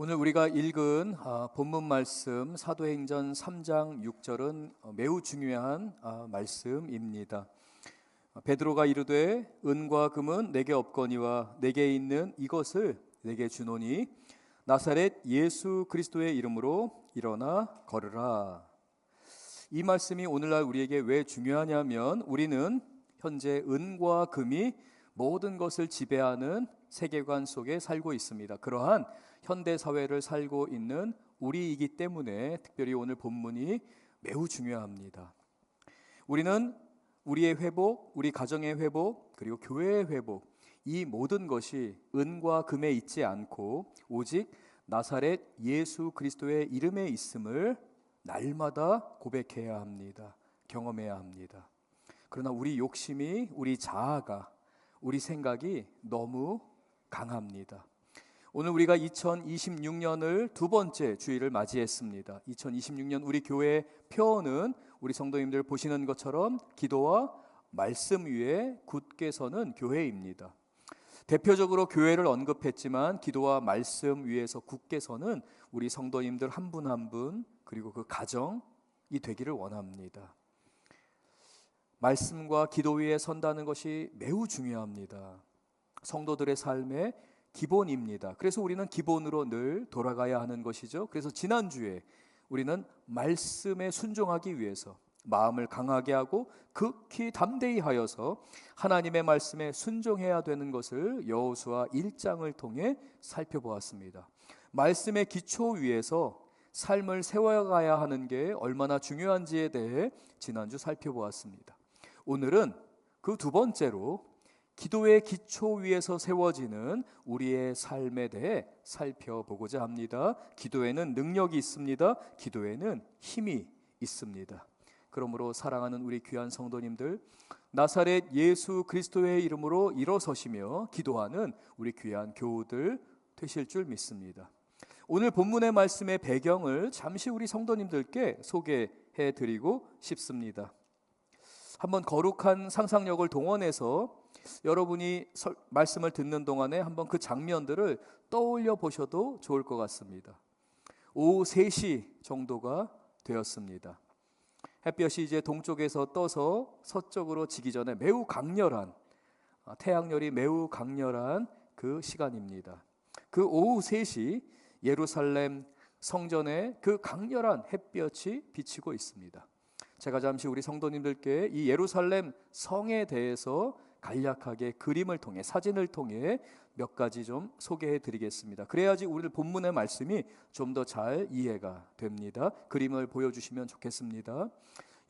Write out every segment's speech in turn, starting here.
오늘 우리가 읽은 본문 말씀 사도행전 3장 6절은 매우 중요한 말씀입니다. 베드로가 이르되 은과 금은 내게 없거니와 내게 있는 이것을 내게 주노니 나사렛 예수 그리스도의 이름으로 일어나 걸으라. 이 말씀이 오늘날 우리에게 왜 중요하냐면 우리는 현재 은과 금이 모든 것을 지배하는 세계관 속에 살고 있습니다. 그러한 현대 사회를 살고 있는 우리이기 때문에 특별히 오늘 본문이 매우 중요합니다. 우리는 우리의 회복, 우리 가정의 회복, 그리고 교회의 회복, 이 모든 것이 은과 금에 있지 않고 오직 나사렛 예수 그리스도의 이름에 있음을 날마다 고백해야 합니다. 경험해야 합니다. 그러나 우리 욕심이, 우리 자아가, 우리 생각이 너무 강합니다. 오늘 우리가 2026년을 두 번째 주일을 맞이했습니다. 2026년 우리 교회의 표어는 우리 성도님들 보시는 것처럼 기도와 말씀 위에 굳게 서는 교회입니다. 대표적으로 교회를 언급했지만 기도와 말씀 위에서 굳게 서는 우리 성도님들 한 분 한 분 그리고 그 가정이 되기를 원합니다. 말씀과 기도 위에 선다는 것이 매우 중요합니다. 성도들의 삶의 기본입니다. 그래서 우리는 기본으로 늘 돌아가야 하는 것이죠. 그래서 지난주에 우리는 말씀에 순종하기 위해서 마음을 강하게 하고 극히 담대히 하여서 하나님의 말씀에 순종해야 되는 것을 여호수아 1장을 통해 살펴보았습니다. 말씀의 기초 위에서 삶을 세워가야 하는 게 얼마나 중요한지에 대해 지난주 살펴보았습니다. 오늘은 그 두 번째로 기도의 기초 위에서 세워지는 우리의 삶에 대해 살펴보고자 합니다. 기도에는 능력이 있습니다. 기도에는 힘이 있습니다. 그러므로 사랑하는 우리 귀한 성도님들, 나사렛 예수 그리스도의 이름으로 일어서시며 기도하는 우리 귀한 교우들 되실 줄 믿습니다. 오늘 본문의 말씀의 배경을 잠시 우리 성도님들께 소개해 드리고 싶습니다. 한번 거룩한 상상력을 동원해서 여러분이 말씀을 듣는 동안에 한번 그 장면들을 떠올려 보셔도 좋을 것 같습니다. 오후 3시 정도가 되었습니다. 햇볕이 이제 동쪽에서 떠서 서쪽으로 지기 전에 매우 강렬한 태양열이 매우 강렬한 그 시간입니다. 그 오후 3시 예루살렘 성전에 그 강렬한 햇볕이 비치고 있습니다. 제가 잠시 우리 성도님들께 이 예루살렘 성에 대해서 간략하게 그림을 통해 사진을 통해 몇 가지 좀 소개해 드리겠습니다. 그래야지 우리 본문의 말씀이 좀 더 잘 이해가 됩니다. 그림을 보여주시면 좋겠습니다.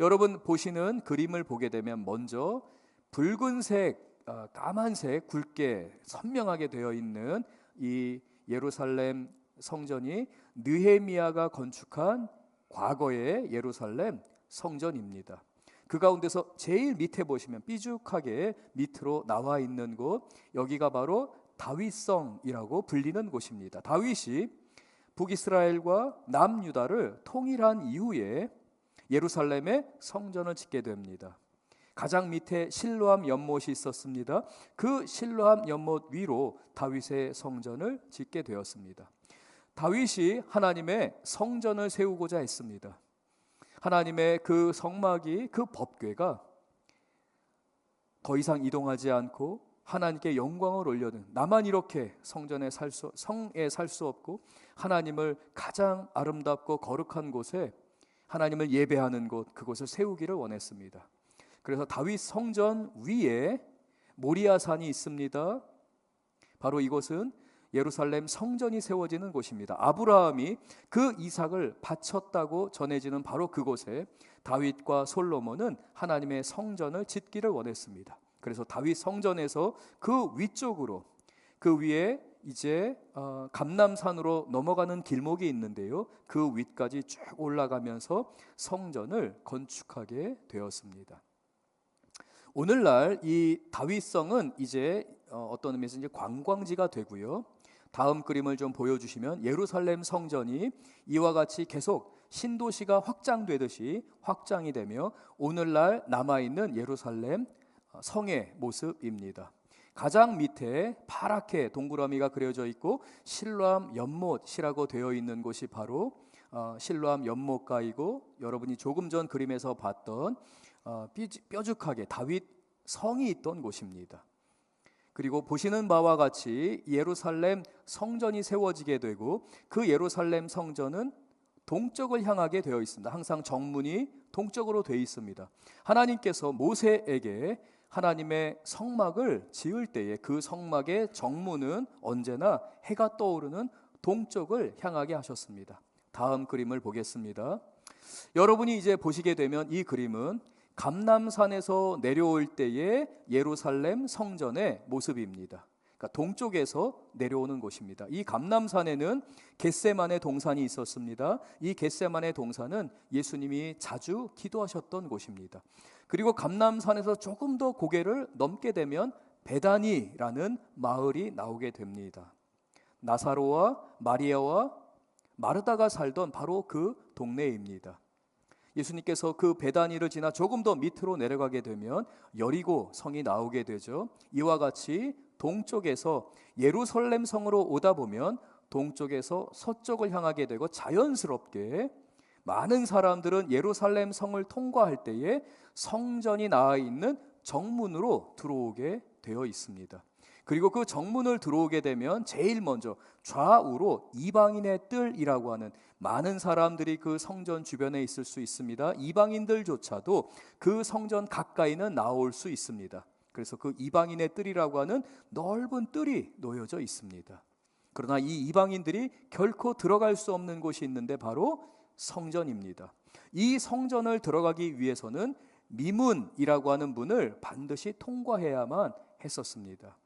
여러분 보시는 그림을 보게 되면 먼저 붉은색, 까만색 굵게 선명하게 되어 있는 이 예루살렘 성전이 느헤미야가 건축한 과거의 예루살렘 성전입니다. 그 가운데서 제일 밑에 보시면 삐죽하게 밑으로 나와 있는 곳, 여기가 바로 다윗성이라고 불리는 곳입니다. 다윗이 북이스라엘과 남유다를 통일한 이후에 예루살렘에 성전을 짓게 됩니다. 가장 밑에 실로암 연못이 있었습니다. 그 실로암 연못 위로 다윗의 성전을 짓게 되었습니다. 다윗이 하나님의 성전을 세우고자 했습니다. 하나님의 그 성막이, 그 법궤가 더 이상 이동하지 않고 하나님께 영광을 올려는, 나만 이렇게 성에 살 수 없고 하나님을 가장 아름답고 거룩한 곳에 하나님을 예배하는 곳, 그곳을 세우기를 원했습니다. 그래서 다윗 성전 위에 모리아산이 있습니다. 바로 이곳은 예루살렘 성전이 세워지는 곳입니다. 아브라함이 그 이삭을 바쳤다고 전해지는 바로 그곳에 다윗과 솔로몬은 하나님의 성전을 짓기를 원했습니다. 그래서 다윗 성전에서 그 위쪽으로, 그 위에 이제 감람산으로 넘어가는 길목이 있는데요, 그 위까지 쭉 올라가면서 성전을 건축하게 되었습니다. 오늘날 이 다윗성은 이제 어떤 의미에서 이제 관광지가 되고요. 다음 그림을 좀 보여주시면 예루살렘 성전이 이와 같이 계속 신도시가 확장되듯이 확장이 되며 오늘날 남아있는 예루살렘 성의 모습입니다. 가장 밑에 파랗게 동그라미가 그려져 있고 실로암 연못이라고 되어 있는 곳이 바로 실로암 연못가이고, 여러분이 조금 전 그림에서 봤던 뾰족하게 다윗 성이 있던 곳입니다. 그리고 보시는 바와 같이 예루살렘 성전이 세워지게 되고, 그 예루살렘 성전은 동쪽을 향하게 되어 있습니다. 항상 정문이 동쪽으로 되어 있습니다. 하나님께서 모세에게 하나님의 성막을 지을 때에 그 성막의 정문은 언제나 해가 떠오르는 동쪽을 향하게 하셨습니다. 다음 그림을 보겠습니다. 여러분이 이제 보시게 되면 이 그림은 감람산에서 내려올 때의 예루살렘 성전의 모습입니다. 그러니까 동쪽에서 내려오는 곳입니다. 이 감람산에는 겟세마네 동산이 있었습니다. 이 겟세마네 동산은 예수님이 자주 기도하셨던 곳입니다. 그리고 감람산에서 조금 더 고개를 넘게 되면 베다니라는 마을이 나오게 됩니다. 나사로와 마리아와 마르다가 살던 바로 그 동네입니다. 예수님께서 그 베다니를 지나 조금 더 밑으로 내려가게 되면 여리고 성이 나오게 되죠. 이와 같이 동쪽에서 예루살렘 성으로 오다 보면 동쪽에서 서쪽을 향하게 되고, 자연스럽게 많은 사람들은 예루살렘 성을 통과할 때에 성전이 나와 있는 정문으로 들어오게 되어 있습니다. 그리고 그 정문을 들어오게 되면 제일 먼저 좌우로 이방인의 뜰이라고 하는, 많은 사람들이 그 성전 주변에 있을 수 있습니다. 이방인들조차도 그 성전 가까이는 나올 수 있습니다. 그래서 그 이방인의 뜰이라고 하는 넓은 뜰이 놓여져 있습니다. 그러나 이 이방인들이 결코 들어갈 수 없는 곳이 있는데 바로 성전입니다. 이 성전을 들어가기 위해서는 미문이라고 하는 문을 반드시 통과해야만 했었습니다.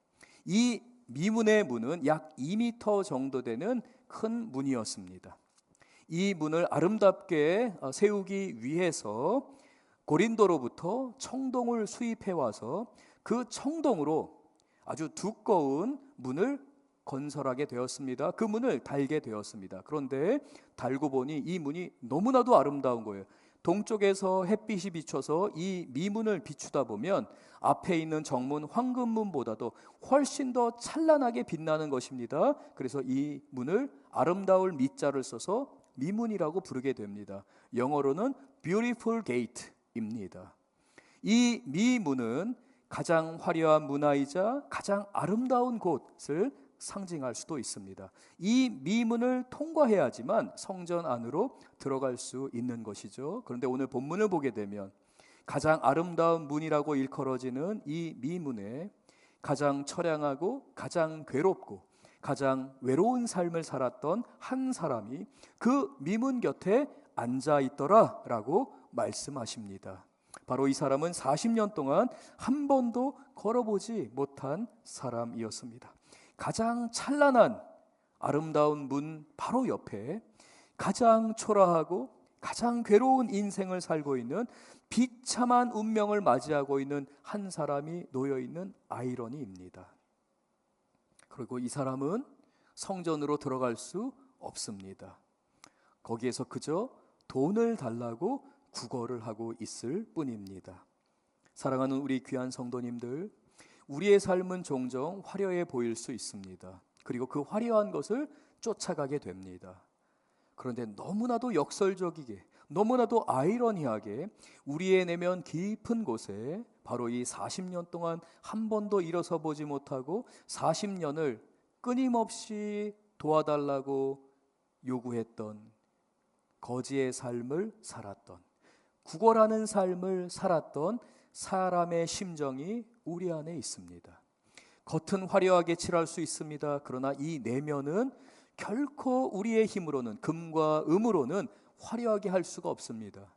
이 미문의 문은 약 2m 정도 되는 큰 문이었습니다. 이 문을 아름답게 세우기 위해서 고린도로부터 청동을 수입해 와서 그 청동으로 아주 두꺼운 문을 건설하게 되었습니다. 그 문을 달게 되었습니다. 그런데 달고 보니 이 문이 너무나도 아름다운 거예요. 동쪽에서 햇빛이 비춰서 이 미문을 비추다 보면 앞에 있는 정문 황금문보다도 훨씬 더 찬란하게 빛나는 것입니다. 그래서 이 문을 아름다울 미자를 써서 미문이라고 부르게 됩니다. 영어로는 Beautiful Gate입니다. 이 미문은 가장 화려한 문화이자 가장 아름다운 곳을 상징할 수도 있습니다. 이 미문을 통과해야지만 성전 안으로 들어갈 수 있는 것이죠. 그런데 오늘 본문을 보게 되면 가장 아름다운 문이라고 일컬어지는 이 미문에 가장 처량하고 가장 괴롭고 가장 외로운 삶을 살았던 한 사람이 그 미문 곁에 앉아 있더라라고 말씀하십니다. 바로 이 사람은 40년 동안 한 번도 걸어보지 못한 사람이었습니다. 가장 찬란한 아름다운 문 바로 옆에 가장 초라하고 가장 괴로운 인생을 살고 있는 비참한 운명을 맞이하고 있는 한 사람이 놓여 있는 아이러니입니다. 그리고 이 사람은 성전으로 들어갈 수 없습니다. 거기에서 그저 돈을 달라고 구걸을 하고 있을 뿐입니다. 사랑하는 우리 귀한 성도님들, 우리의 삶은 종종 화려해 보일 수 있습니다. 그리고 그 화려한 것을 쫓아가게 됩니다. 그런데 너무나도 역설적이게, 너무나도 아이러니하게 우리의 내면 깊은 곳에 바로 이 40년 동안 한 번도 일어서 보지 못하고 40년을 끊임없이 도와달라고 요구했던 거지의 삶을 살았던, 구걸하는 삶을 살았던 사람의 심정이 우리 안에 있습니다. 겉은 화려하게 칠할 수 있습니다. 그러나 이 내면은 결코 우리의 힘으로는, 금과 음으로는 화려하게 할 수가 없습니다.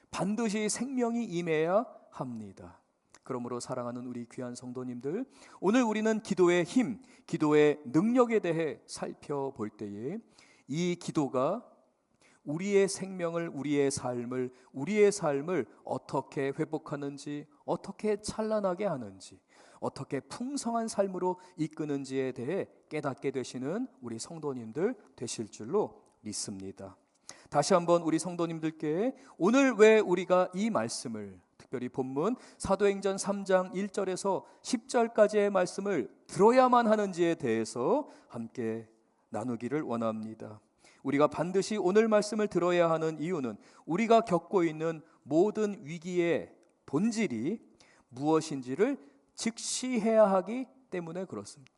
반드시 생명이 임해야 합니다. 그러므로 사랑하는 우리 귀한 성도님들, 오늘 우리는 기도의 힘, 기도의 능력에 대해 살펴볼 때에 이 기도가 우리의 생명을, 우리의 삶을 어떻게 회복하는지, 어떻게 찬란하게 하는지, 어떻게 풍성한 삶으로 이끄는지에 대해 깨닫게 되시는 우리 성도님들 되실 줄로 믿습니다. 다시 한번 우리 성도님들께 오늘 왜 우리가 이 말씀을, 특별히 본문 사도행전 3장 1절에서 10절까지의 말씀을 들어야만 하는지에 대해서 함께 나누기를 원합니다. 우리가 반드시 오늘 말씀을 들어야 하는 이유는 우리가 겪고 있는 모든 위기의 본질이 무엇인지를 직시해야 하기 때문에 그렇습니다.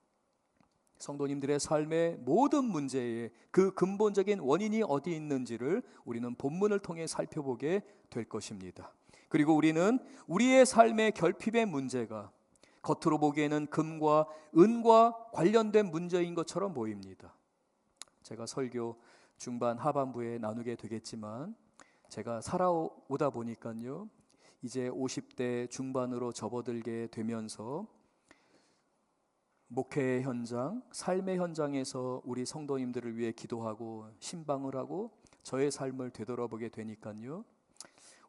성도님들의 삶의 모든 문제의 그 근본적인 원인이 어디 있는지를 우리는 본문을 통해 살펴보게 될 것입니다. 그리고 우리는 우리의 삶의 결핍의 문제가 겉으로 보기에는 금과 은과 관련된 문제인 것처럼 보입니다. 제가 설교 중반 하반부에 나누게 되겠지만 제가 살아오다 보니까요, 이제 50대 중반으로 접어들게 되면서 목회의 현장, 삶의 현장에서 우리 성도님들을 위해 기도하고 신방을 하고 저의 삶을 되돌아보게 되니까요,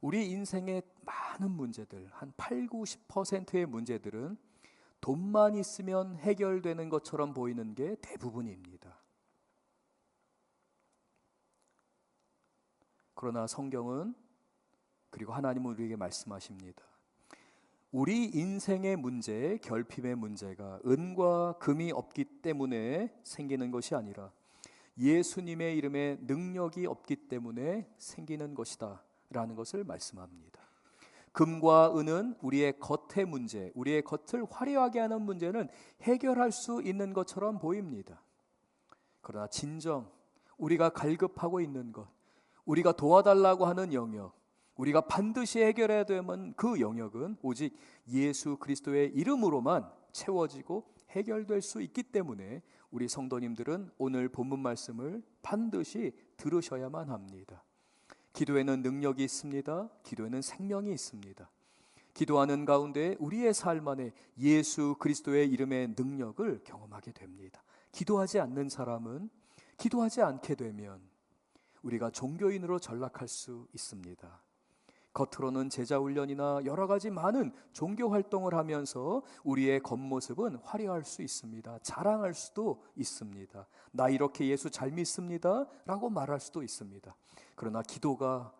우리 인생의 많은 문제들, 한 8, 90%의 문제들은 돈만 있으면 해결되는 것처럼 보이는 게 대부분입니다. 그러나 성경은, 그리고 하나님은 우리에게 말씀하십니다. 우리 인생의 문제, 결핍의 문제가 은과 금이 없기 때문에 생기는 것이 아니라 예수님의 이름에 능력이 없기 때문에 생기는 것이다 라는 것을 말씀합니다. 금과 은은 우리의 겉의 문제, 우리의 겉을 화려하게 하는 문제는 해결할 수 있는 것처럼 보입니다. 그러나 진정 우리가 갈급하고 있는 것, 우리가 도와달라고 하는 영역, 우리가 반드시 해결해야 되는 그 영역은 오직 예수 그리스도의 이름으로만 채워지고 해결될 수 있기 때문에 우리 성도님들은 오늘 본문 말씀을 반드시 들으셔야만 합니다. 기도에는 능력이 있습니다. 기도에는 생명이 있습니다. 기도하는 가운데 우리의 삶 안에 예수 그리스도의 이름의 능력을 경험하게 됩니다. 기도하지 않는 사람은 기도하지 않게 되면 우리가 종교인으로 전락할 수 있습니다. 겉으로는 제자훈련이나 여러 가지 많은 종교 활동을 하면서 우리의 겉모습은 화려할 수 있습니다. 자랑할 수도 있습니다. 나 이렇게 예수 잘 믿습니다 라고 말할 수도 있습니다. 그러나 기도가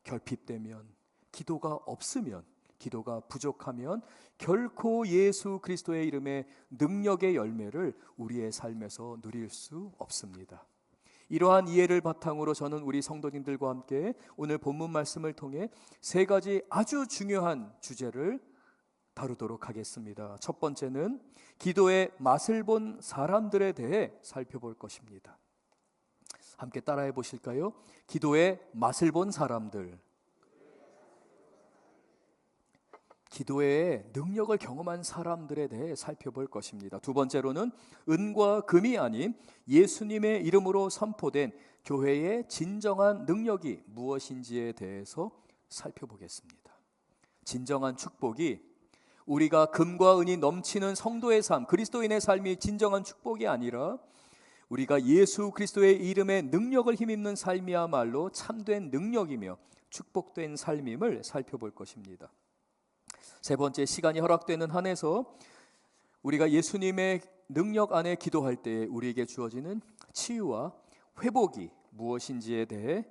결핍되면, 기도가 없으면, 기도가 부족하면 결코 예수 그리스도의 이름의 능력의 열매를 우리의 삶에서 누릴 수 없습니다. 이러한 이해를 바탕으로 저는 우리 성도님들과 함께 오늘 본문 말씀을 통해 세 가지 아주 중요한 주제를 다루도록 하겠습니다. 첫 번째는 기도의 맛을 본 사람들에 대해 살펴볼 것입니다. 함께 따라해 보실까요? 기도의 맛을 본 사람들. 기도의 능력을 경험한 사람들에 대해 살펴볼 것입니다. 두 번째로는 은과 금이 아닌 예수님의 이름으로 선포된 교회의 진정한 능력이 무엇인지에 대해서 살펴보겠습니다. 진정한 축복이 우리가 금과 은이 넘치는 성도의 삶, 그리스도인의 삶이 진정한 축복이 아니라 우리가 예수 그리스도의 이름의 능력을 힘입는 삶이야말로 참된 능력이며 축복된 삶임을 살펴볼 것입니다. 세 번째, 시간이 허락되는 한에서 우리가 예수님의 능력 안에 기도할 때 우리에게 주어지는 치유와 회복이 무엇인지에 대해,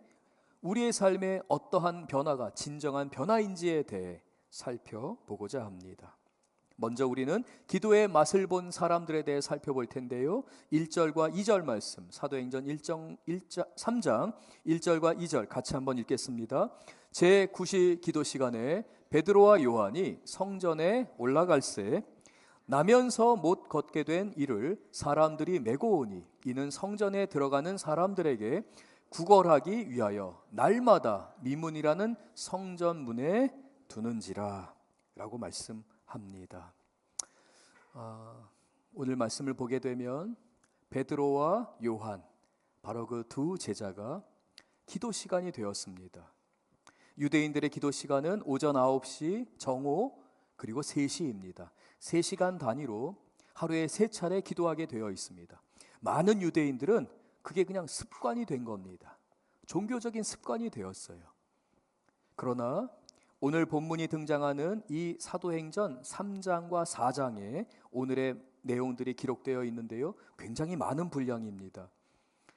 우리의 삶에 어떠한 변화가 진정한 변화인지에 대해 살펴보고자 합니다. 먼저 우리는 기도의 맛을 본 사람들에 대해 살펴볼 텐데요, 1절과 2절 말씀, 사도행전 3장 1절과 2절 같이 한번 읽겠습니다. 제9시 기도 시간에 베드로와 요한이 성전에 올라갈새 나면서 못 걷게 된 이를 사람들이 메고 오니 이는 성전에 들어가는 사람들에게 구걸하기 위하여 날마다 미문이라는 성전문에 두는지라 라고 말씀합니다. 오늘 말씀을 보게 되면 베드로와 요한, 바로 그 두 제자가 기도 시간이 되었습니다. 유대인들의 기도 시간은 오전 9시, 정오, 그리고 3시입니다. 3시간 단위로 하루에 3차례 기도하게 되어 있습니다. 많은 유대인들은 그게 그냥 습관이 된 겁니다. 종교적인 습관이 되었어요. 그러나 오늘 본문이 등장하는 이 사도행전 3장과 4장에 오늘의 내용들이 기록되어 있는데요, 굉장히 많은 분량입니다.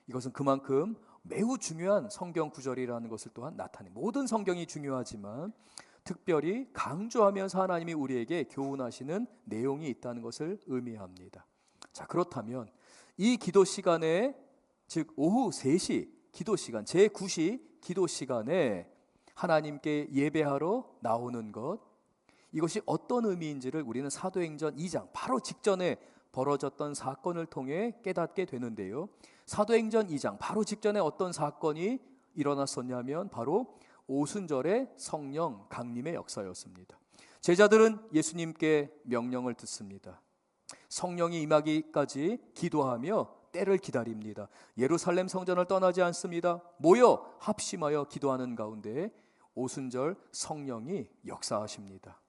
이것은 그만큼 매우 중요한 성경 구절이라는 것을 또한 나타냅니다. 모든 성경이 중요하지만 특별히 강조하면서 하나님이 우리에게 교훈하시는 내용이 있다는 것을 의미합니다. 자, 그렇다면 이 기도 시간에, 즉 오후 3시 기도 시간, 제9시 기도 시간에 하나님께 예배하러 나오는 것, 이것이 어떤 의미인지를 우리는 사도행전 2장 바로 직전에 벌어졌던 사건을 통해 깨닫게 되는데요. 사도행전 2장 바로 직전에 어떤 사건이 일어났었냐면 바로 오순절의 성령 강림의 역사였습니다. 제자들은 예수님께 명령을 듣습니다. 성령이 임하기까지 기도하며 때를 기다립니다. 예루살렘 성전을 떠나지 않습니다. 모여 합심하여 기도하는 가운데 오순절 성령이 역사하십니다.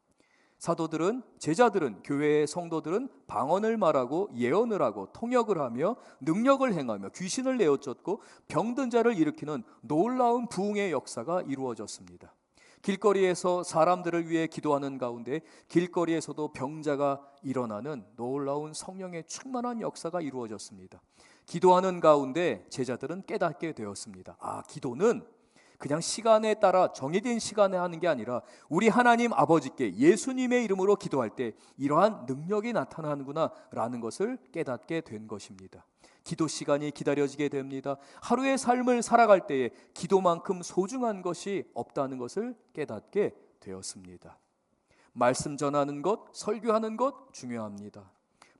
사도들은, 제자들은, 교회의 성도들은 방언을 말하고 예언을 하고 통역을 하며 능력을 행하며 귀신을 내어쫓고 병든 자를 일으키는 놀라운 부흥의 역사가 이루어졌습니다. 길거리에서 사람들을 위해 기도하는 가운데 길거리에서도 병자가 일어나는 놀라운 성령의 충만한 역사가 이루어졌습니다. 기도하는 가운데 제자들은 깨닫게 되었습니다. 아, 기도는 그냥 시간에 따라 정해진 시간에 하는 게 아니라 우리 하나님 아버지께 예수님의 이름으로 기도할 때 이러한 능력이 나타나는구나 라는 것을 깨닫게 된 것입니다. 기도 시간이 기다려지게 됩니다. 하루의 삶을 살아갈 때에 기도만큼 소중한 것이 없다는 것을 깨닫게 되었습니다. 말씀 전하는 것, 설교하는 것 중요합니다.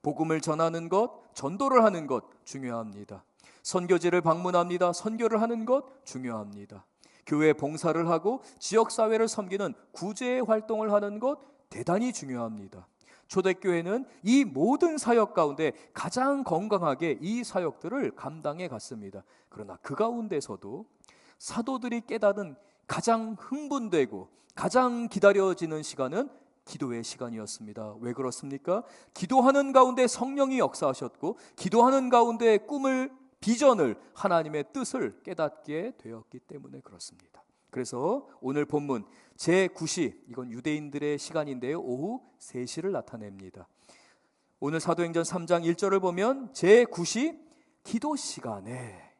복음을 전하는 것, 전도를 하는 것 중요합니다. 선교지를 방문합니다. 선교를 하는 것 중요합니다. 교회 봉사를 하고 지역사회를 섬기는 구제 활동을 하는 것 대단히 중요합니다. 초대교회는 이 모든 사역 가운데 가장 건강하게 이 사역들을 감당해 갔습니다. 그러나 그 가운데서도 사도들이 깨닫은 가장 흥분되고 가장 기다려지는 시간은 기도의 시간이었습니다. 왜 그렇습니까? 기도하는 가운데 성령이 역사하셨고 기도하는 가운데 꿈을, 비전을, 하나님의 뜻을 깨닫게 되었기 때문에 그렇습니다. 그래서 오늘 본문 제9시, 이건 유대인들의 시간인데요, 오후 3시를 나타냅니다. 오늘 사도행전 3장 1절을 보면 제9시 기도 시간에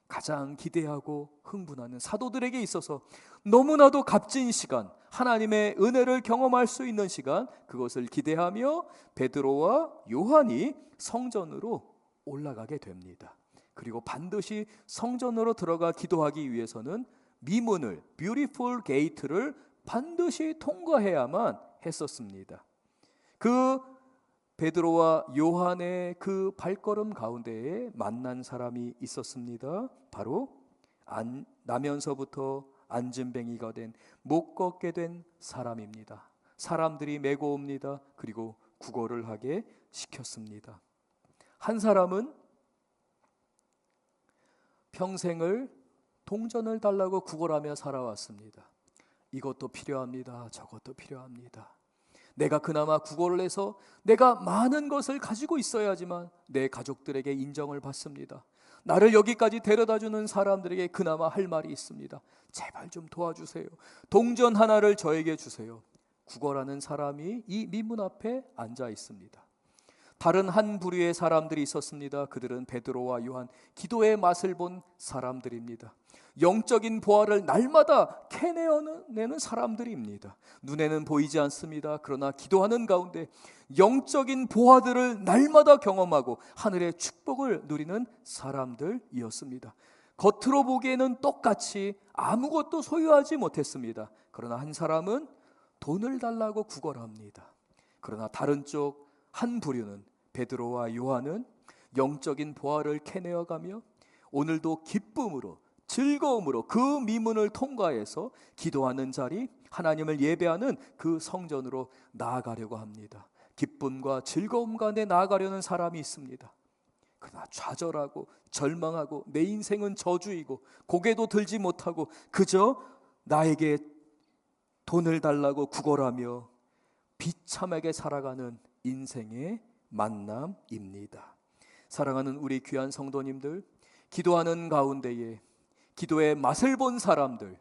가장 기대하고 흥분하는 사도들에게 있어서 너무나도 값진 시간, 하나님의 은혜를 경험할 수 있는 시간, 그것을 기대하며 베드로와 요한이 성전으로 올라가게 됩니다. 그리고 반드시 성전으로 들어가 기도하기 위해서는 미문을, 뷰티풀 게이트를 반드시 통과해야만 했었습니다. 그 베드로와 요한의 그 발걸음 가운데에 만난 사람이 있었습니다. 바로 나면서부터 안진뱅이가 된, 못 걷게 된 사람입니다. 사람들이 메고 옵니다. 그리고 구걸을 하게 시켰습니다. 한 사람은 평생을 동전을 달라고 구걸하며 살아왔습니다. 이것도 필요합니다. 저것도 필요합니다. 내가 그나마 구걸을 해서 내가 많은 것을 가지고 있어야지만 내 가족들에게 인정을 받습니다. 나를 여기까지 데려다주는 사람들에게 그나마 할 말이 있습니다. 제발 좀 도와주세요. 동전 하나를 저에게 주세요. 구걸하는 사람이 이 미문 앞에 앉아 있습니다. 다른 한 부류의 사람들이 있었습니다. 그들은 베드로와 요한, 기도의 맛을 본 사람들입니다. 영적인 보화를 날마다 캐내어내는 사람들입니다. 눈에는 보이지 않습니다. 그러나 기도하는 가운데 영적인 보화들을 날마다 경험하고 하늘의 축복을 누리는 사람들이었습니다. 겉으로 보기에는 똑같이 아무것도 소유하지 못했습니다. 그러나 한 사람은 돈을 달라고 구걸합니다. 그러나 다른 쪽 한 부류는, 베드로와 요한은 영적인 보화를 캐내어가며 오늘도 기쁨으로, 즐거움으로 그 미문을 통과해서 기도하는 자리, 하나님을 예배하는 그 성전으로 나아가려고 합니다. 기쁨과 즐거움 가운데 나아가려는 사람이 있습니다. 그러나 좌절하고 절망하고 내 인생은 저주이고 고개도 들지 못하고 그저 나에게 돈을 달라고 구걸하며 비참하게 살아가는 인생의 만남입니다. 사랑하는 우리 귀한 성도님들, 기도하는 가운데에 기도의 맛을 본 사람들,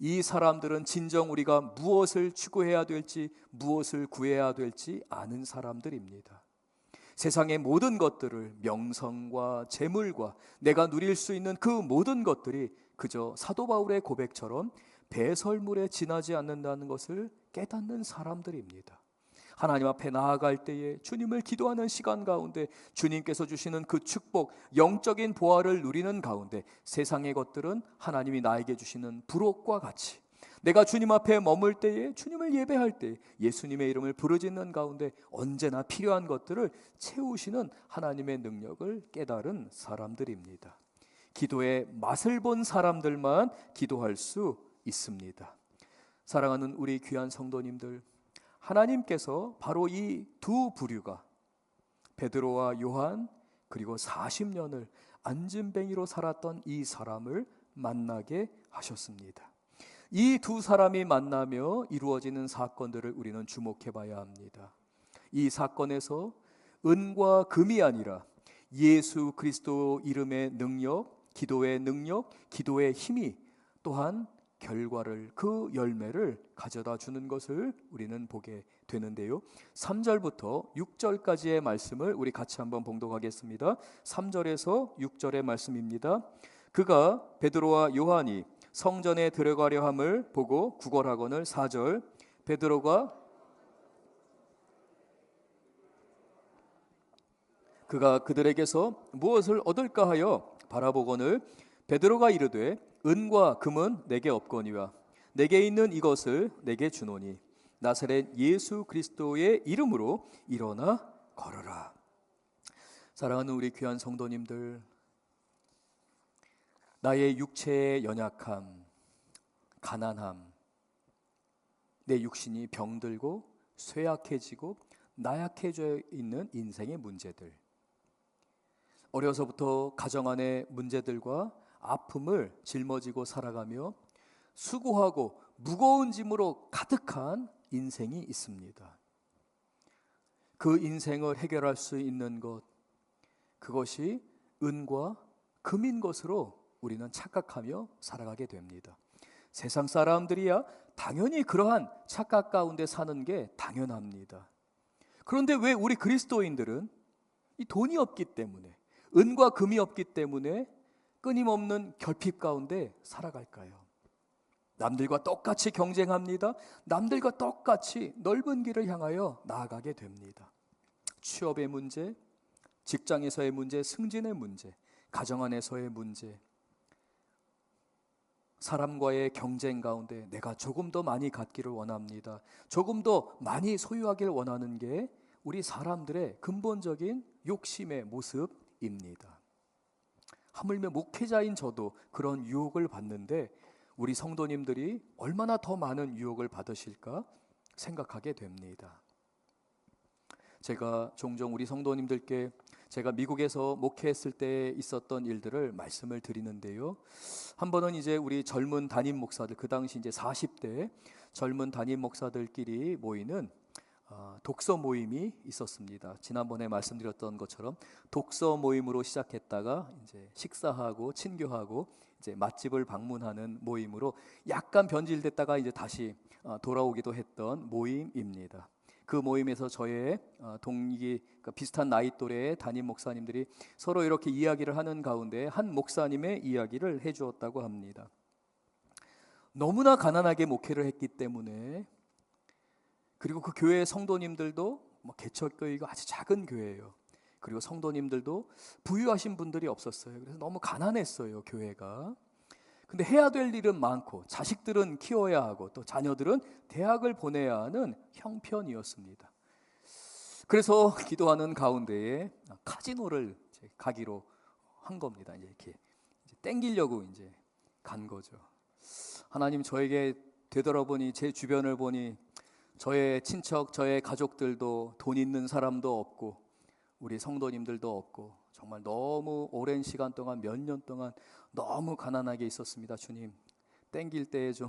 이 사람들은 진정 우리가 무엇을 추구해야 될지, 무엇을 구해야 될지 아는 사람들입니다. 세상의 모든 것들을, 명성과 재물과 내가 누릴 수 있는 그 모든 것들이 그저 사도 바울의 고백처럼 배설물에 지나지 않는다는 것을 깨닫는 사람들입니다. 하나님 앞에 나아갈 때에 주님을 기도하는 시간 가운데 주님께서 주시는 그 축복, 영적인 보화를 누리는 가운데 세상의 것들은 하나님이 나에게 주시는 부록과 같이, 내가 주님 앞에 머물 때에, 주님을 예배할 때 예수님의 이름을 부르짖는 가운데 언제나 필요한 것들을 채우시는 하나님의 능력을 깨달은 사람들입니다. 기도의 맛을 본 사람들만 기도할 수 있습니다. 사랑하는 우리 귀한 성도님들, 하나님께서 바로 이 두 부류가, 베드로와 요한, 그리고 40년을 안진뱅이로 살았던 이 사람을 만나게 하셨습니다. 이 두 사람이 만나며 이루어지는 사건들을 우리는 주목해 봐야 합니다. 이 사건에서 은과 금이 아니라 예수 그리스도 이름의 능력, 기도의 능력, 기도의 힘이 또한 결과를, 그 열매를 가져다 주는 것을 우리는 보게 되는데요. 3절부터 6절까지의 말씀을 우리 같이 한번 봉독하겠습니다. 3절에서 6절의 말씀입니다. 그가 베드로와 요한이 성전에 들어가려 함을 보고 구걸하거늘. 4절, 그가 그들에게서 무엇을 얻을까 하여 바라보거늘 베드로가 이르되 은과 금은 내게 없거니와 내게 있는 이것을 내게 주노니 나사렛 예수 그리스도의 이름으로 일어나 걸어라. 사랑하는 우리 귀한 성도님들, 나의 육체의 연약함, 가난함, 내 육신이 병들고 쇠약해지고 나약해져 있는 인생의 문제들, 어려서부터 가정 안의 문제들과 아픔을 짊어지고 살아가며 수고하고 무거운 짐으로 가득한 인생이 있습니다. 그 인생을 해결할 수 있는 것, 그것이 은과 금인 것으로 우리는 착각하며 살아가게 됩니다. 세상 사람들이야 당연히 그러한 착각 가운데 사는 게 당연합니다. 그런데 왜 우리 그리스도인들은 이 돈이 없기 때문에, 은과 금이 없기 때문에 끊임없는 결핍 가운데 살아갈까요? 남들과 똑같이 경쟁합니다. 남들과 똑같이 넓은 길을 향하여 나아가게 됩니다. 취업의 문제, 직장에서의 문제, 승진의 문제, 가정 안에서의 문제, 사람과의 경쟁 가운데 내가 조금 더 많이 갖기를 원합니다. 조금 더 많이 소유하기를 원하는 게 우리 사람들의 근본적인 욕심의 모습입니다. 하물며 목회자인 저도 그런 유혹을 받는데 우리 성도님들이 얼마나 더 많은 유혹을 받으실까 생각하게 됩니다. 제가 종종 우리 성도님들께 제가 미국에서 목회했을 때 있었던 일들을 말씀을 드리는데요. 한 번은 이제 우리 젊은 담임 목사들, 그 당시 이제 40대 젊은 담임 목사들끼리 모이는 독서 모임이 있었습니다. 지난번에 말씀드렸던 것처럼 독서 모임으로 시작했다가 이제 식사하고 친교하고 이제 맛집을 방문하는 모임으로 약간 변질됐다가 이제 다시 돌아오기도 했던 모임입니다. 그 모임에서 저의 동기, 그러니까 비슷한 나이 또래의 담임 목사님들이 서로 이렇게 이야기를 하는 가운데 한 목사님의 이야기를 해주었다고 합니다. 너무나 가난하게 목회를 했기 때문에, 그리고 그 교회의 성도님들도 개척교회가 아주 작은 교회예요. 그리고 성도님들도 부유하신 분들이 없었어요. 그래서 너무 가난했어요, 교회가. 근데 해야 될 일은 많고 자식들은 키워야 하고 또 자녀들은 대학을 보내야 하는 형편이었습니다. 그래서 기도하는 가운데에 카지노를 이제 가기로 한 겁니다. 이제 땡기려고 이제 간 거죠. 하나님, 저에게 되돌아보니 제 주변을 보니 저의 친척, 저의 가족들도 돈 있는 사람도 없고 우리 성도님들도 없고 정말 너무 오랜 시간 동안, 몇 년 동안 너무 가난하게 있었습니다. 주님, 땡길 때에 좀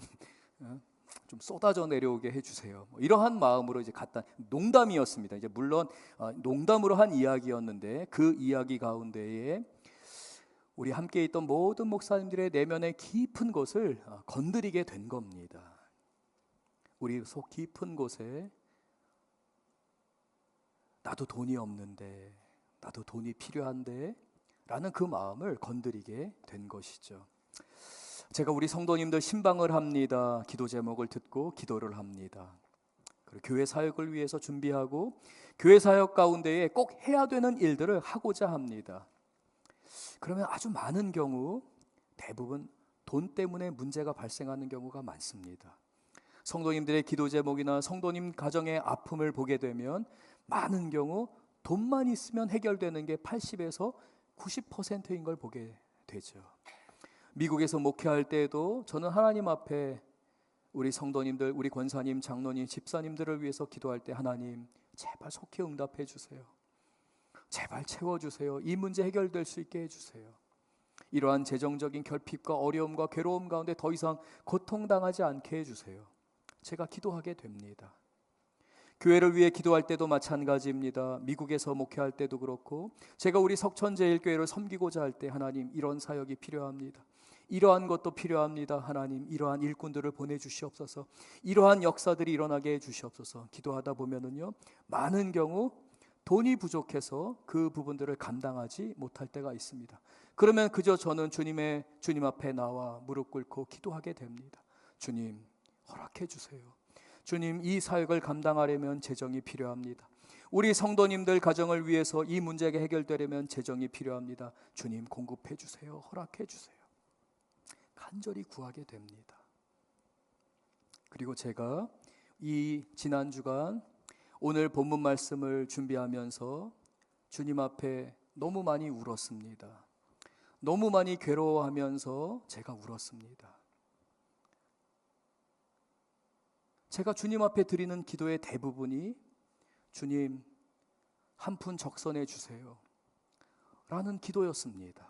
쏟아져 내려오게 해주세요. 이러한 마음으로 이제 갔다. 농담이었습니다. 이제 물론 농담으로 한 이야기였는데 그 이야기 가운데에 우리 함께 있던 모든 목사님들의 내면의 깊은 곳을 건드리게 된 겁니다. 우리 속 깊은 곳에 나도 돈이 없는데, 나도 돈이 필요한데 라는 그 마음을 건드리게 된 것이죠. 제가 우리 성도님들 신방을 합니다. 기도 제목을 듣고 기도를 합니다. 그리고 교회 사역을 위해서 준비하고 교회 사역 가운데에 꼭 해야 되는 일들을 하고자 합니다. 그러면 아주 많은 경우 대부분 돈 때문에 문제가 발생하는 경우가 많습니다. 성도님들의 기도 제목이나 성도님 가정의 아픔을 보게 되면 많은 경우 돈만 있으면 해결되는 게 80에서 90%인 걸 보게 되죠. 미국에서 목회할 때에도 저는 하나님 앞에 우리 성도님들, 우리 권사님, 장로님, 집사님들을 위해서 기도할 때 하나님 제발 속히 응답해 주세요. 제발 채워주세요. 이 문제 해결될 수 있게 해주세요. 이러한 재정적인 결핍과 어려움과 괴로움 가운데 더 이상 고통당하지 않게 해주세요. 제가 기도하게 됩니다. 교회를 위해 기도할 때도 마찬가지입니다. 미국에서 목회할 때도 그렇고 제가 우리 석천제일교회를 섬기고자 할 때 하나님 이런 사역이 필요합니다. 이러한 것도 필요합니다. 하나님 이러한 일꾼들을 보내주시옵소서. 이러한 역사들이 일어나게 해주시옵소서. 기도하다 보면은요 많은 경우 돈이 부족해서 그 부분들을 감당하지 못할 때가 있습니다. 그러면 그저 저는 주님 앞에 나와 무릎 꿇고 기도하게 됩니다. 주님 허락해 주세요. 주님 이 사역을 감당하려면 재정이 필요합니다. 우리 성도님들 가정을 위해서 이 문제가 해결되려면 재정이 필요합니다. 주님 공급해 주세요. 허락해 주세요. 간절히 구하게 됩니다. 그리고 제가 이 지난 주간 오늘 본문 말씀을 준비하면서 주님 앞에 너무 많이 울었습니다. 너무 많이 괴로워하면서 제가 울었습니다. 제가 주님 앞에 드리는 기도의 대부분이 주님 한 푼 적선해 주세요 라는 기도였습니다.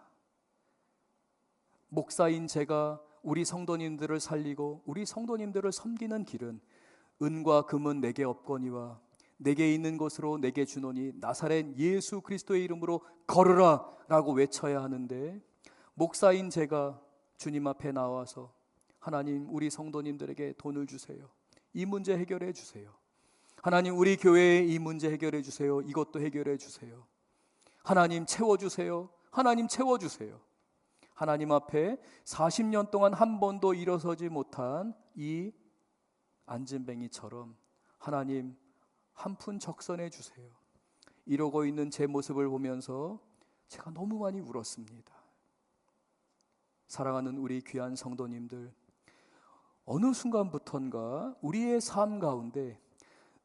목사인 제가 우리 성도님들을 살리고 우리 성도님들을 섬기는 길은 은과 금은 내게 없거니와 내게 있는 것으로 내게 주노니 나사렛 예수 그리스도의 이름으로 걸으라 라고 외쳐야 하는데, 목사인 제가 주님 앞에 나와서 하나님 우리 성도님들에게 돈을 주세요. 이 문제 해결해 주세요. 하나님 우리 교회에 이 문제 해결해 주세요. 이것도 해결해 주세요. 하나님 채워주세요. 하나님 채워주세요. 하나님 앞에 40년 동안 한 번도 일어서지 못한 이 안진뱅이처럼 하나님 한 푼 적선해 주세요. 이러고 있는 제 모습을 보면서 제가 너무 많이 울었습니다. 사랑하는 우리 귀한 성도님들, 어느 순간부턴가 우리의 삶 가운데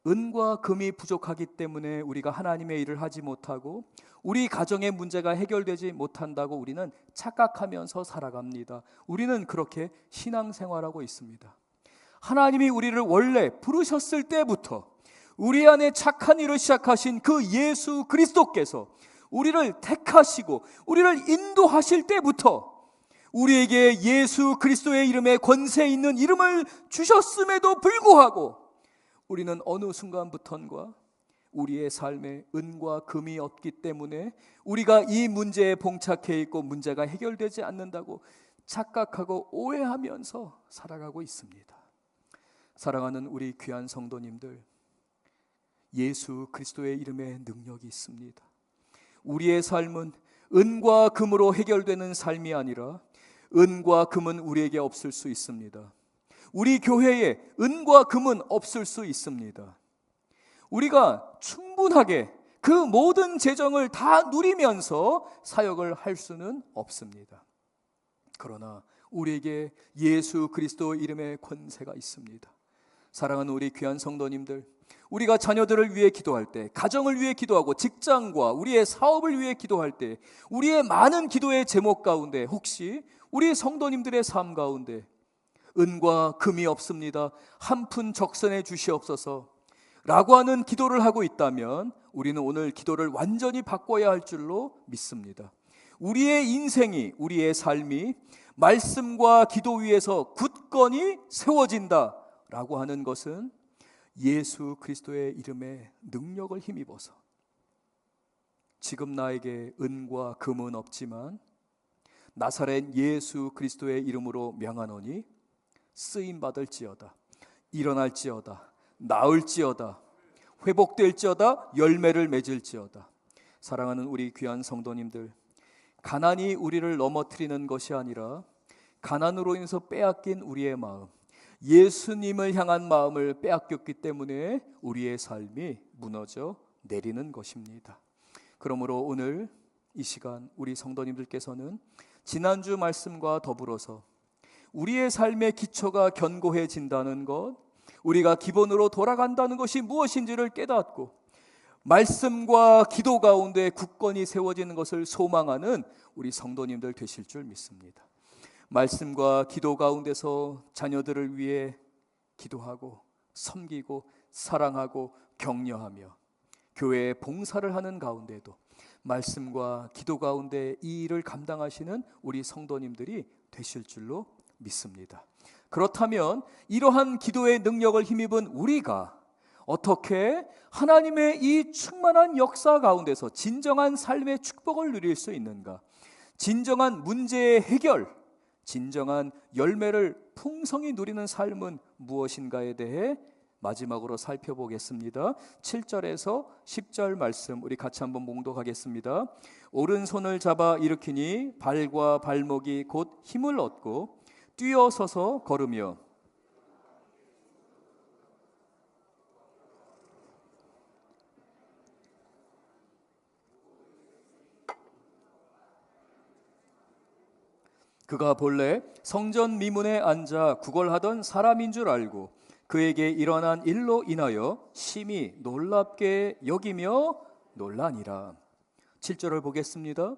은과 금이 부족하기 때문에 우리가 하나님의 일을 하지 못하고 우리 가정의 문제가 해결되지 못한다고 우리는 착각하면서 살아갑니다. 우리는 그렇게 신앙생활하고 있습니다. 하나님이 우리를 원래 부르셨을 때부터 우리 안에 착한 일을 시작하신 그 예수 그리스도께서 우리를 택하시고 우리를 인도하실 때부터 우리에게 예수 그리스도의 이름에 권세 있는 이름을 주셨음에도 불구하고 우리는 어느 순간부턴가 우리의 삶에 은과 금이 없기 때문에 우리가 이 문제에 봉착해 있고 문제가 해결되지 않는다고 착각하고 오해하면서 살아가고 있습니다. 사랑하는 우리 귀한 성도님들, 예수 그리스도의 이름에 능력이 있습니다. 우리의 삶은 은과 금으로 해결되는 삶이 아니라 은과 금은 우리에게 없을 수 있습니다. 우리 교회에 은과 금은 없을 수 있습니다. 우리가 충분하게 그 모든 재정을 다 누리면서 사역을 할 수는 없습니다. 그러나 우리에게 예수 그리스도 이름의 권세가 있습니다. 사랑하는 우리 귀한 성도님들, 우리가 자녀들을 위해 기도할 때, 가정을 위해 기도하고 직장과 우리의 사업을 위해 기도할 때, 우리의 많은 기도의 제목 가운데 혹시 우리 성도님들의 삶 가운데 은과 금이 없습니다, 한 푼 적선해 주시옵소서 라고 하는 기도를 하고 있다면 우리는 오늘 기도를 완전히 바꿔야 할 줄로 믿습니다. 우리의 인생이, 우리의 삶이 말씀과 기도 위에서 굳건히 세워진다 라고 하는 것은 예수 그리스도의 이름에 능력을 힘입어서 지금 나에게 은과 금은 없지만 나사렛 예수 그리스도의 이름으로 명하노니 쓰임받을지어다, 일어날지어다, 나을지어다, 회복될지어다, 열매를 맺을지어다. 사랑하는 우리 귀한 성도님들, 가난이 우리를 넘어뜨리는 것이 아니라 가난으로 인해서 빼앗긴 우리의 마음, 예수님을 향한 마음을 빼앗겼기 때문에 우리의 삶이 무너져 내리는 것입니다. 그러므로 오늘 이 시간 우리 성도님들께서는 지난주 말씀과 더불어서 우리의 삶의 기초가 견고해진다는 것, 우리가 기본으로 돌아간다는 것이 무엇인지를 깨닫고 말씀과 기도 가운데 굳건히 세워지는 것을 소망하는 우리 성도님들 되실 줄 믿습니다. 말씀과 기도 가운데서 자녀들을 위해 기도하고 섬기고 사랑하고 격려하며 교회에 봉사를 하는 가운데도 말씀과 기도 가운데 이 일을 감당하시는 우리 성도님들이 되실 줄로 믿습니다. 그렇다면 이러한 기도의 능력을 힘입은 우리가 어떻게 하나님의 이 충만한 역사 가운데서 진정한 삶의 축복을 누릴 수 있는가? 진정한 문제의 해결, 진정한 열매를 풍성히 누리는 삶은 무엇인가에 대해 마지막으로 살펴보겠습니다. 7절에서 10절 말씀 우리 같이 한번 봉독하겠습니다. 오른손을 잡아 일으키니 발과 발목이 곧 힘을 얻고 뛰어서서 걸으며 그가 본래 성전 미문에 앉아 구걸하던 사람인 줄 알고 그에게 일어난 일로 인하여 심히 놀랍게 여기며 놀라니라. 7절을 보겠습니다.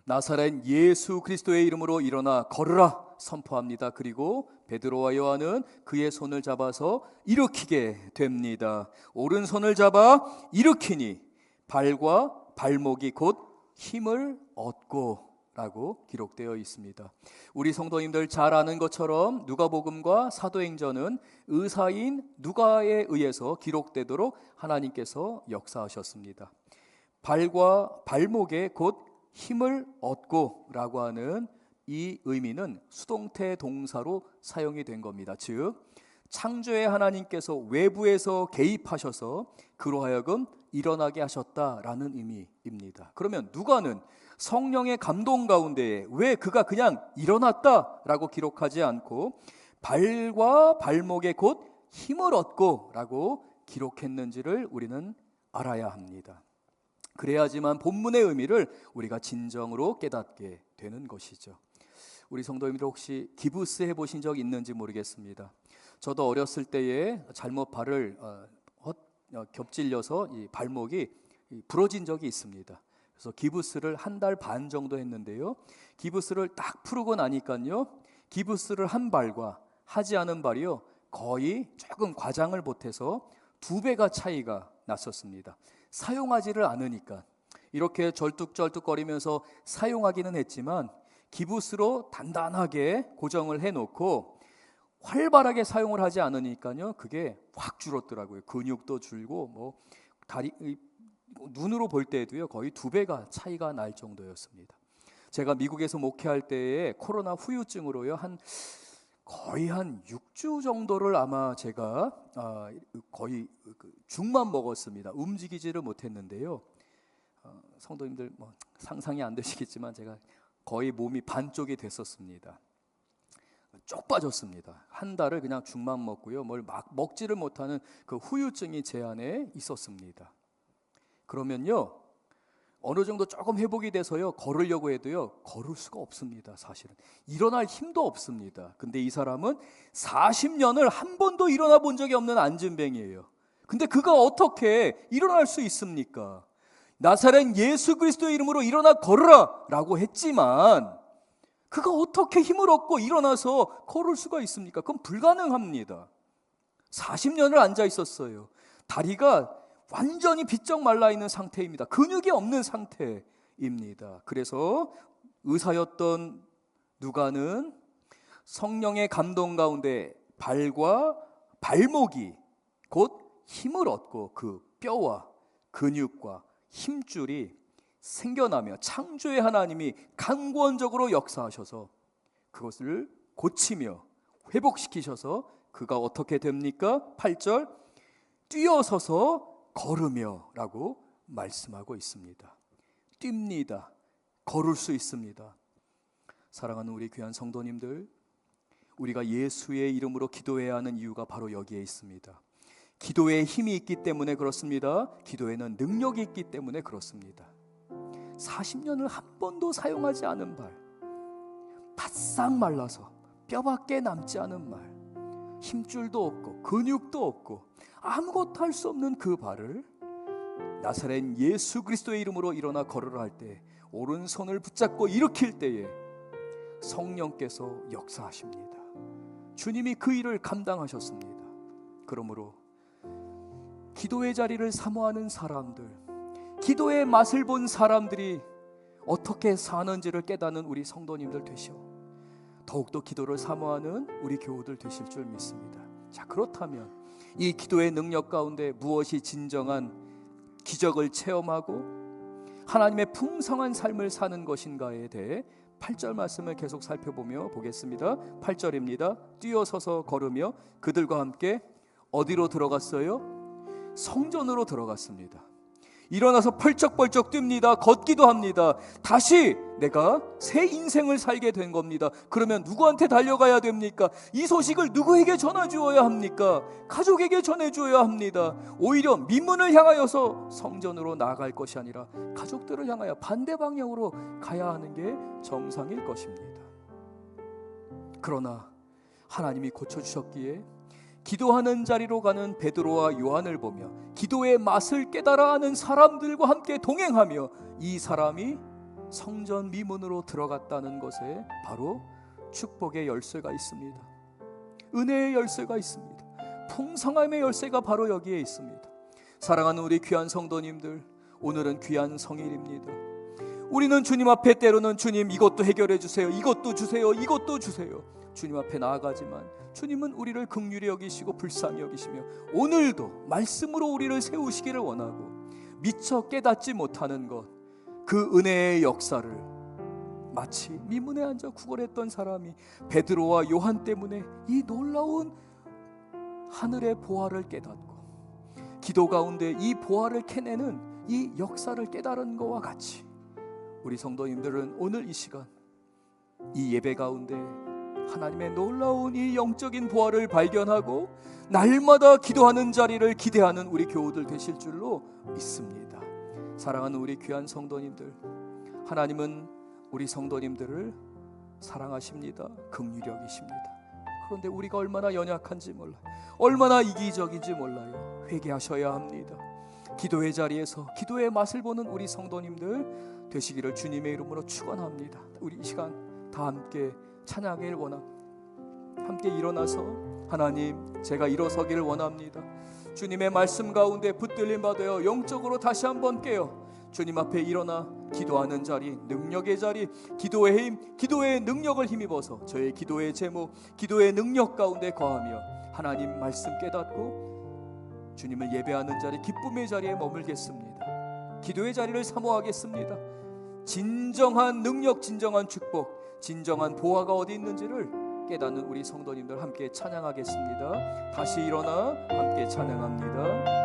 나사렛 예수 그리스도의 이름으로 일어나 걸으라 선포합니다. 그리고 베드로와 요한은 그의 손을 잡아서 일으키게 됩니다. 오른손을 잡아 일으키니 발과 발목이 곧 힘을 얻고 라고 기록되어 있습니다. 우리 성도님들 잘 아는 것처럼 누가복음과 사도행전은 의사인 누가에 의해서 기록되도록 하나님께서 역사하셨습니다. 발과 발목에 곧 힘을 얻고 라고 하는 이 의미는 수동태 동사로 사용이 된 겁니다. 즉 창조의 하나님께서 외부에서 개입하셔서 그로 하여금 일어나게 하셨다라는 의미입니다. 그러면 누가는 성령의 감동 가운데 왜 그가 그냥 일어났다라고 기록하지 않고 발과 발목에 곧 힘을 얻고 라고 기록했는지를 우리는 알아야 합니다. 그래야지만 본문의 의미를 우리가 진정으로 깨닫게 되는 것이죠. 우리 성도님들 혹시 기부스 해보신 적 있는지 모르겠습니다. 저도 어렸을 때에 잘못 발을 겹질려서 이 발목이 부러진 적이 있습니다. 그래서 기부스를 한 달 반 정도 했는데요. 기부스를 딱 풀고 나니까요, 기부스를 한 발과 하지 않은 발이요 거의 조금 과장을 못해서 2배가 차이가 났었습니다. 사용하지를 않으니까 이렇게 절뚝절뚝거리면서 사용하기는 했지만 기부스로 단단하게 고정을 해놓고 활발하게 사용을 하지 않으니까요 그게 확 줄었더라고요. 근육도 줄고 뭐 다리 눈으로 볼 때에도요 거의 2배가 차이가 날 정도였습니다. 제가 미국에서 목회할 때에 코로나 후유증으로요 거의 한 6주 정도를 아마 제가 거의 죽만 먹었습니다. 움직이지를 못했는데요. 성도님들 뭐 상상이 안 되시겠지만 제가 거의 몸이 반쪽이 됐었습니다. 쪽 빠졌습니다. 한 달을 그냥 죽만 먹고요. 뭘 막 먹지를 못하는 그 후유증이 제 안에 있었습니다. 그러면요 어느 정도 조금 회복이 돼서요 걸으려고 해도요 걸을 수가 없습니다. 사실은 일어날 힘도 없습니다. 근데 이 사람은 40년을 한 번도 일어나 본 적이 없는 안진뱅이에요. 근데 그가 어떻게 일어날 수 있습니까? 나사렛 예수 그리스도의 이름으로 일어나 걸으라 라고 했지만 그가 어떻게 힘을 얻고 일어나서 걸을 수가 있습니까? 그건 불가능합니다. 40년을 앉아 있었어요. 다리가 완전히 비쩍 말라 있는 상태입니다. 근육이 없는 상태입니다. 그래서 의사였던 누가는 성령의 감동 가운데 발과 발목이 곧 힘을 얻고 그 뼈와 근육과 힘줄이 생겨나며 창조의 하나님이 강권적으로 역사하셔서 그것을 고치며 회복시키셔서 그가 어떻게 됩니까? 8절 뛰어서서 걸으며 라고 말씀하고 있습니다. 뜁니다. 걸을 수 있습니다. 사랑하는 우리 귀한 성도님들, 우리가 예수의 이름으로 기도해야 하는 이유가 바로 여기에 있습니다. 기도에 힘이 있기 때문에 그렇습니다. 기도에는 능력이 있기 때문에 그렇습니다. 40년을 한 번도 사용하지 않은 발, 바싹 말라서 뼈밖에 남지 않은 말, 힘줄도 없고 근육도 없고 아무것도 할 수 없는 그 발을 나사렛 예수 그리스도의 이름으로 일어나 걸으라 할 때, 오른손을 붙잡고 일으킬 때에 성령께서 역사하십니다. 주님이 그 일을 감당하셨습니다. 그러므로 기도의 자리를 사모하는 사람들, 기도의 맛을 본 사람들이 어떻게 사는지를 깨닫는 우리 성도님들 되시오. 더욱더 기도를 사모하는 우리 교우들 되실 줄 믿습니다. 자, 그렇다면 이 기도의 능력 가운데 무엇이 진정한 기적을 체험하고 하나님의 풍성한 삶을 사는 것인가에 대해 8절 말씀을 계속 살펴보며 보겠습니다. 8절입니다. 뛰어서서 걸으며 그들과 함께 어디로 들어갔어요? 성전으로 들어갔습니다. 일어나서 펄쩍펄쩍 뜁니다. 걷기도 합니다. 다시 내가 새 인생을 살게 된 겁니다. 그러면 누구한테 달려가야 됩니까? 이 소식을 누구에게 전해주어야 합니까? 가족에게 전해주어야 합니다. 오히려 민문을 향하여서 성전으로 나아갈 것이 아니라 가족들을 향하여 반대 방향으로 가야 하는 게 정상일 것입니다. 그러나 하나님이 고쳐주셨기에 기도하는 자리로 가는 베드로와 요한을 보며 기도의 맛을 깨달아 하는 사람들과 함께 동행하며 이 사람이 성전 미문으로 들어갔다는 것에 바로 축복의 열쇠가 있습니다. 은혜의 열쇠가 있습니다. 풍성함의 열쇠가 바로 여기에 있습니다. 사랑하는 우리 귀한 성도님들, 오늘은 귀한 성일입니다. 우리는 주님 앞에 때로는 주님 이것도 해결해 주세요, 이것도 주세요, 이것도 주세요, 주님 앞에 나아가지만 주님은 우리를 긍휼히 여기시고 불쌍히 여기시며 오늘도 말씀으로 우리를 세우시기를 원하고 미처 깨닫지 못하는 것, 그 은혜의 역사를 마치 미문에 앉아 구걸했던 사람이 베드로와 요한 때문에 이 놀라운 하늘의 보화를 깨닫고 기도 가운데 이 보화를 캐내는 이 역사를 깨달은 것과 같이 우리 성도님들은 오늘 이 시간 이 예배 가운데 하나님의 놀라운 이 영적인 보화를 발견하고 날마다 기도하는 자리를 기대하는 우리 교우들 되실 줄로 믿습니다. 사랑하는 우리 귀한 성도님들, 하나님은 우리 성도님들을 사랑하십니다. 긍휼히 여기십니다. 그런데 우리가 얼마나 연약한지 몰라요. 얼마나 이기적인지 몰라요. 회개하셔야 합니다. 기도의 자리에서 기도의 맛을 보는 우리 성도님들 되시기를 주님의 이름으로 축원합니다. 우리 이 시간 다 함께 찬양하기를 원합니다. 함께 일어나서 하나님, 제가 일어서기를 원합니다. 주님의 말씀 가운데 붙들림 받아요. 영적으로 다시 한번 깨어 주님 앞에 일어나 기도하는 자리, 능력의 자리, 기도의 힘, 기도의 능력을 힘입어서 저의 기도의 제목, 기도의 능력 가운데 거하며 하나님 말씀 깨닫고 주님을 예배하는 자리, 기쁨의 자리에 머물겠습니다. 기도의 자리를 사모하겠습니다. 진정한 능력, 진정한 축복, 진정한 보화가 어디 있는지를 깨닫는 우리 성도님들 함께 찬양하겠습니다. 다시 일어나 함께 찬양합니다.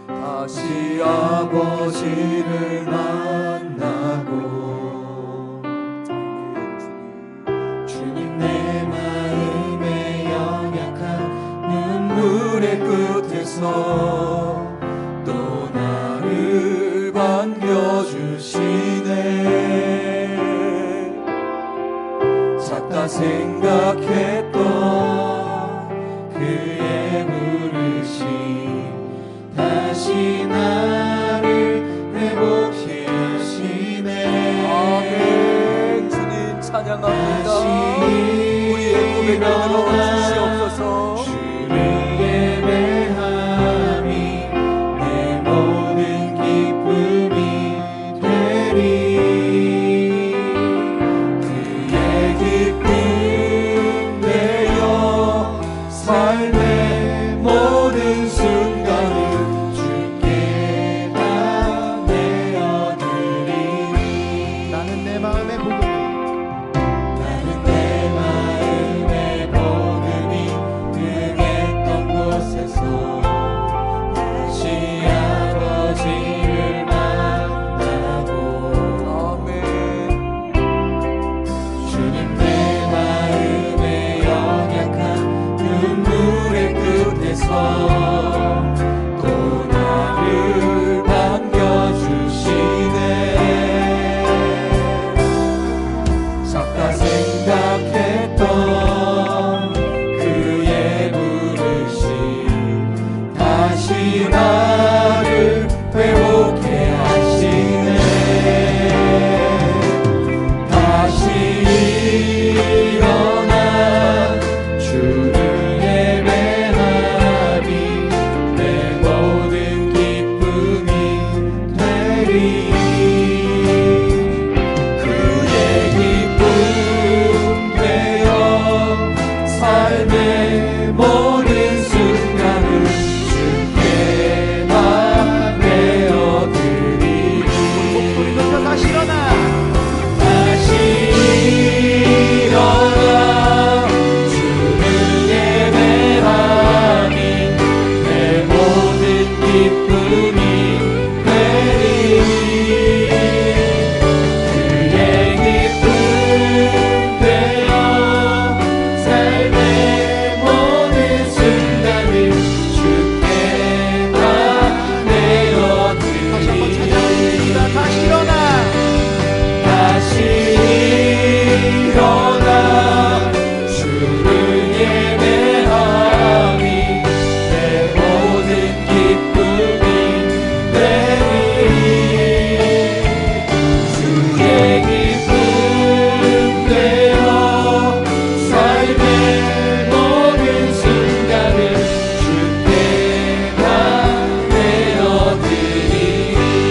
다시 아버지를 만나고 주님 내 마음에 연약한 눈물의 끝에서 또 나를 반겨주시네. 작다 생각했던 그의 부르심 다시 나를 회복해 하시네. 아멘. 주님 찬양합니다. 우리의 고백을 들어주시옵소서. 주를 예배함이 내 모든 기쁨이 되리. 그의 기쁨 되어 삶의 모든 순간을 주께 다 내어드리니. 나는 내 또 나를 반겨주시네. 작다 생각했던 그의 부르심 다시 나를 회복해 하시네. 다시 일어나 주를 예배하니 내 모든 기쁨이 되리. 그의 기쁨 되어 삶의 모든 순간을 주께 다 내어드리리. 다시 일어나 다시 일어나 주를 예배하니 내 모든 기쁨이 되리. 그의 기쁨 되어 삶의 모든 순간을 주께 다 내어드리리. 다시 일어나 다시 일어나 주를 예배하니 내 모든 기쁨이 되리. 주의 기쁨 되어 삶의 모든 순간을 주께 다 내어드리리.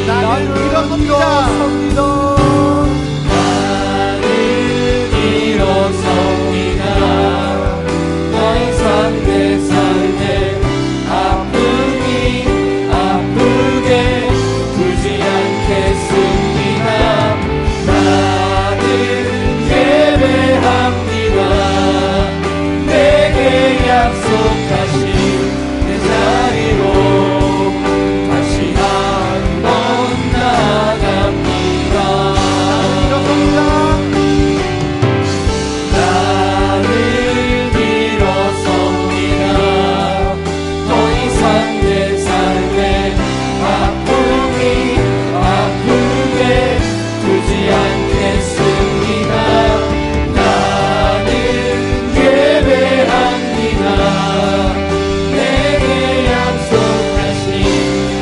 나는 일어섭니다. 나는 일어섭니다. 더 이상 내 삶에 아프게 두지 않겠습니다. 나는 예배합니다. 내게 약속하신 내 자리로 다시 한번 나아갑니다. 나는 일어섭니다. 더 이상 내 삶에 아프게 두지 않겠습니다. 나는 예배합니다. 내게 약속하신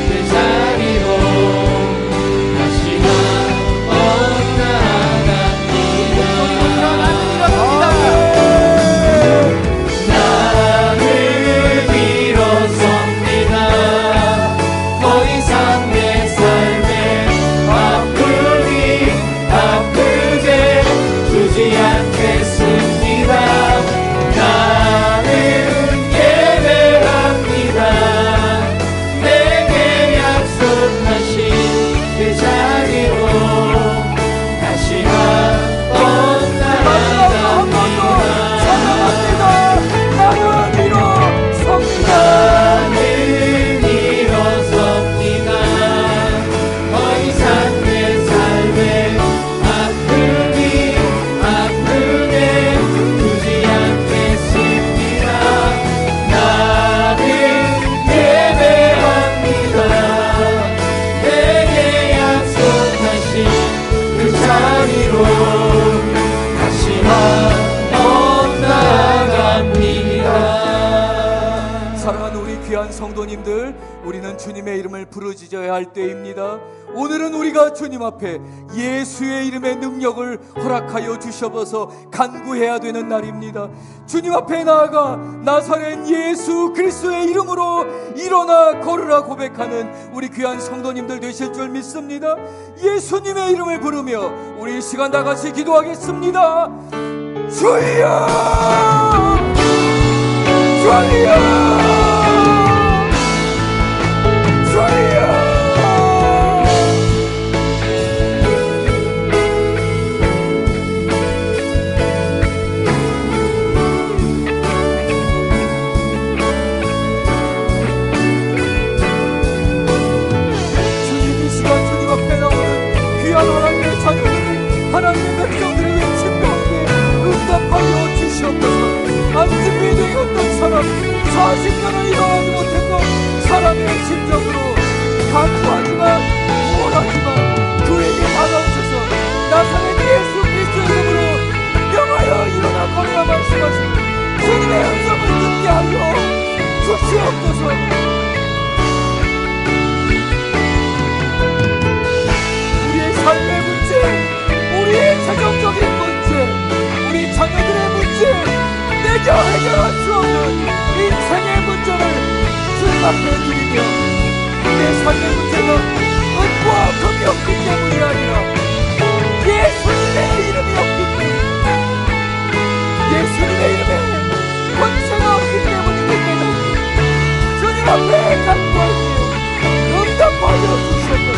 내 자리로 다시 한번 나아갑니다. 나는 일어섭니다. 더 이상 내 삶에 아프게 두지 않겠습니다. 나는 예배합니다. 내게 약속하신 그 자리로 다시 한번 나아갑니다. 나는 일어섭니다. 더 이상 내 삶에 아프게 두지 않겠습니다. 나는 예배합니다. 내게 약속하신 그 자리로 다시 한번 나아갑니다. 사랑하는 우리 귀한 성도님들, 우리는 주님의 이름을 부르짖어야 할 때입니다. 오늘은 우리가 주님 앞에 예수의 이름의 능력을 허락하여 주셔서 간구해야 되는 날입니다. 주님 앞에 나아가 나사렛 예수 그리스도의 이름으로 일어나 걸으라 고백하는 우리 귀한 성도님들 되실 줄 믿습니다. 예수님의 이름을 부르며 우리 이 시간 다 같이 기도하겠습니다. 주여, 주여, 하나님의 백성들을 외친 가운데 응답하여 주시옵소서. 안진비의 어떤 사람 40년을 주시옵소서. 우리의 삶의 문제, 우리의 재정적인 문제, 우리 자녀들의 문제, 내가 해결할 수 없는 인생의 문제를 주님 앞에 드리며, 내 삶의 문제는 은과 금이 없기 때문이 아니라 예수님의 이름이 없기 때문에, 예수님의 이름에 권세가 없기 때문이기 때문에 주님 앞에 간구하며 응답하여 주셨다.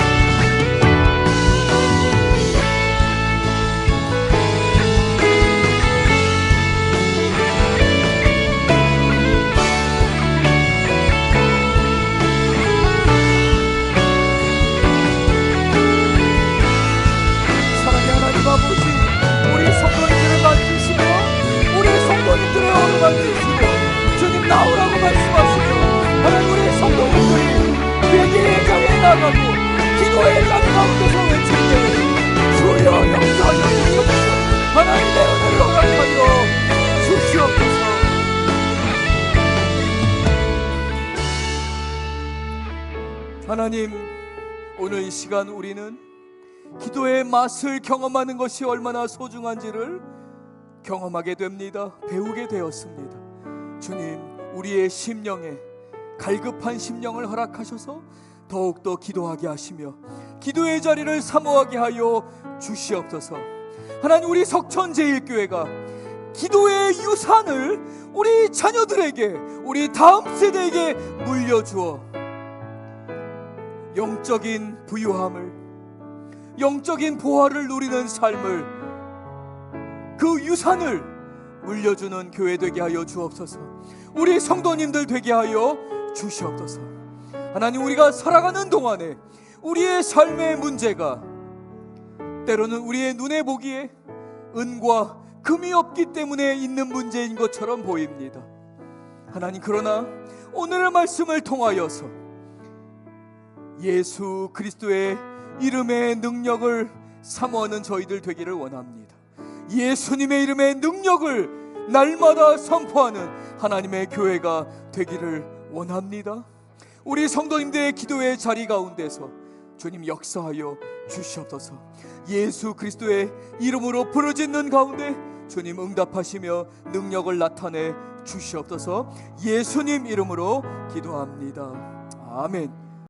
성도님들의 어루 만지시고 주님 나오라고 말씀하시고, 하나님 우리 성도님들이 회개의 자리에 나가고 기도의 자리 가운데서 외칠 때 주여 용서하여 주시옵소서. 하나님 내 은혜를 허락하여 주시옵소서. 하나님, 오늘 이 시간 우리는 기도의 맛을 경험하는 것이 얼마나 소중한지를 경험하게 됩니다. 배우게 되었습니다. 주님, 우리의 심령에 갈급한 심령을 허락하셔서 더욱더 기도하게 하시며 기도의 자리를 사모하게 하여 주시옵소서. 하나님, 우리 석천제일교회가 기도의 유산을 우리 자녀들에게, 우리 다음 세대에게 물려주어 영적인 부유함을, 영적인 보화를 누리는 삶을, 그 유산을 물려주는 교회 되게 하여 주옵소서. 우리 성도님들 되게 하여 주시옵소서. 하나님, 우리가 살아가는 동안에 우리의 삶의 문제가 때로는 우리의 눈에 보기에 은과 금이 없기 때문에 있는 문제인 것처럼 보입니다. 하나님, 그러나 오늘의 말씀을 통하여서 예수 그리스도의 이름의 능력을 사모하는 저희들 되기를 원합니다. 예수님의 이름의 능력을 날마다 선포하는 하나님의 교회가 되기를 원합니다. 우리 성도님들의 기도의 자리 가운데서 주님 역사하여 주시옵소서. 예수 그리스도의 이름으로 부르짖는 가운데 주님 응답하시며 능력을 나타내 주시옵소서. 예수님 이름으로 기도합니다. 아멘.